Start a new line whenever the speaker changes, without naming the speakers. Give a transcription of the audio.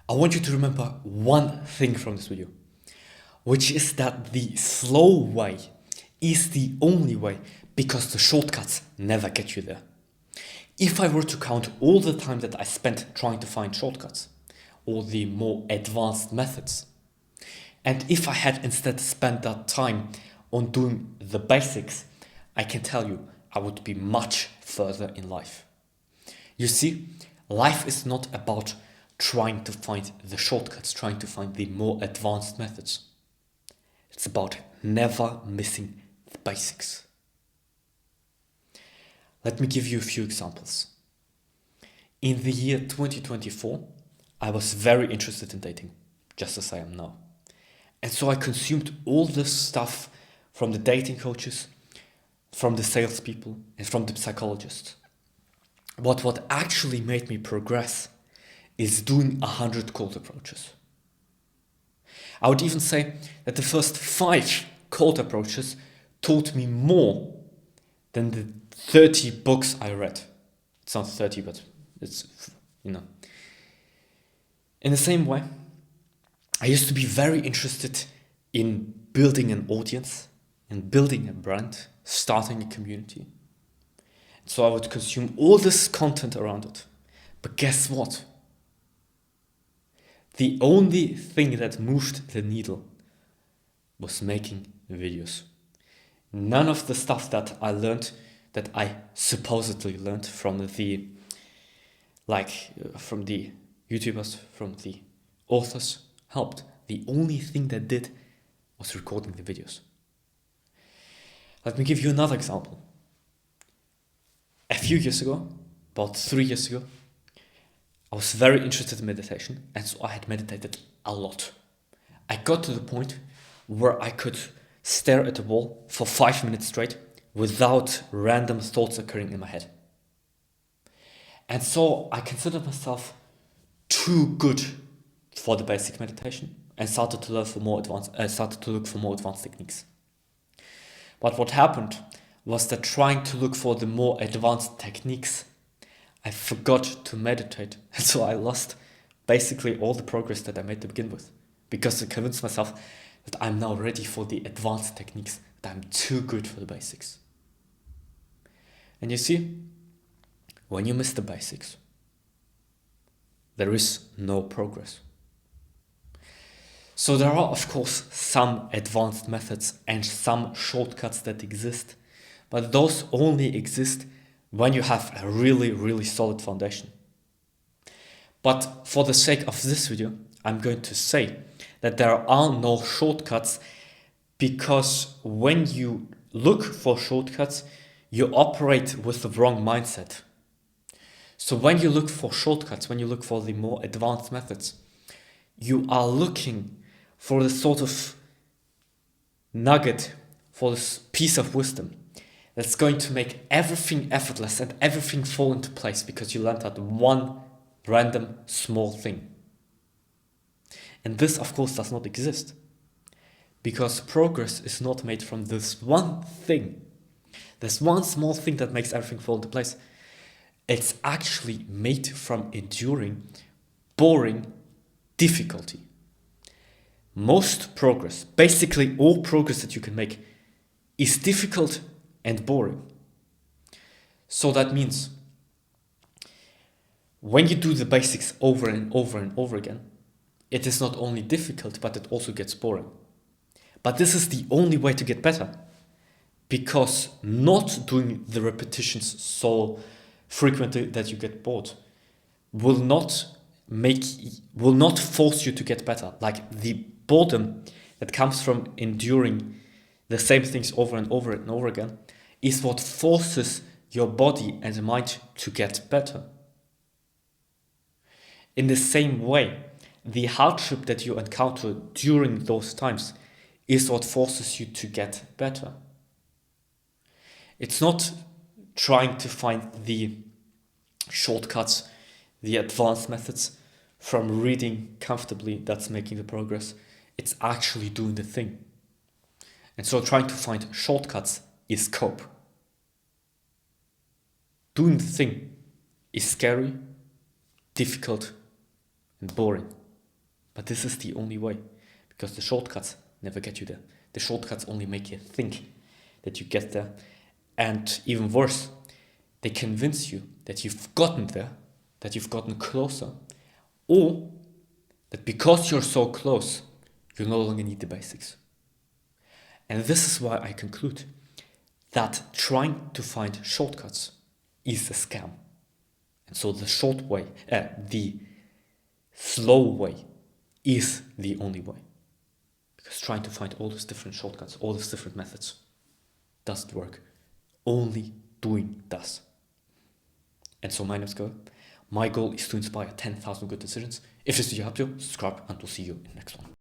I want you to remember one thing from this video, which is that the slow way is the only way because the shortcuts never get you there. If I were to count all the time that I spent trying to find shortcuts or the more advanced methods, and if I had instead spent that time on doing the basics, I can tell you I would be much further in life. You see, life is not about trying to find the shortcuts, trying to find the more advanced methods. It's about never missing the basics. Let me give you a few examples. In the year 2024, I was very interested in dating, just as I am now. And so I consumed all this stuff from the dating coaches, from the salespeople, and from the psychologists. But what actually made me progress is doing 100 cold approaches. I would even say that the first 5 cold approaches taught me more than the 30 books I read. It's not 30, but it's, In the same way, I used to be very interested in building an audience and building a brand, starting a community. So I would consume all this content around it. But guess what? The only thing that moved the needle was making videos. None of the stuff that I learned, that I supposedly learned from the YouTubers, from the authors, helped. The only thing that did was recording the videos. Let me give you another example. A few years ago, about 3 years ago, I was very interested in meditation, and so I had meditated a lot. I got to the point where I could stare at a wall for 5 minutes straight without random thoughts occurring in my head. And so I considered myself too good for the basic meditation and started to look for more advanced techniques. But what happened was that trying to look for the more advanced techniques, I forgot to meditate, and so I lost basically all the progress that I made to begin with, because I convinced myself that I'm now ready for the advanced techniques, that I'm too good for the basics. And you see, when you miss the basics, there is no progress. So there are, of course, some advanced methods and some shortcuts that exist, but those only exist when you have a really, really solid foundation. But for the sake of this video, I'm going to say that there are no shortcuts, because when you look for shortcuts, you operate with the wrong mindset. So when you look for shortcuts, when you look for the more advanced methods, you are looking for the sort of nugget, for this piece of wisdom that's going to make everything effortless and everything fall into place because you learned that one random small thing. And this, of course, does not exist, because progress is not made from this one thing, this one small thing that makes everything fall into place. It's actually made from enduring boring difficulty. Most progress, basically all progress that you can make, is difficult and boring. So that means when you do the basics over and over and over again, it is not only difficult, but it also gets boring. But this is the only way to get better, because not doing the repetitions so frequently that you get bored will not force you to get better. Like the boredom that comes from enduring the same things over and over and over again is what forces your body and mind to get better. In the same way, the hardship that you encounter during those times is what forces you to get better. It's not trying to find the shortcuts, the advanced methods from reading comfortably that's making the progress. It's actually doing the thing. And so trying to find shortcuts is cope. Doing the thing is scary, difficult, and boring. But this is the only way, because the shortcuts never get you there. The shortcuts only make you think that you get there. And even worse, they convince you that you've gotten there, that you've gotten closer, or that because you're so close, you no longer need the basics. And this is why I conclude that trying to find shortcuts is a scam. And so the the slow way is the only way. Because trying to find all these different shortcuts, all these different methods, doesn't work. Only doing does. And so my name is Go. My goal is to inspire 10,000 good decisions. If this video helped you, subscribe and we'll see you in the next one.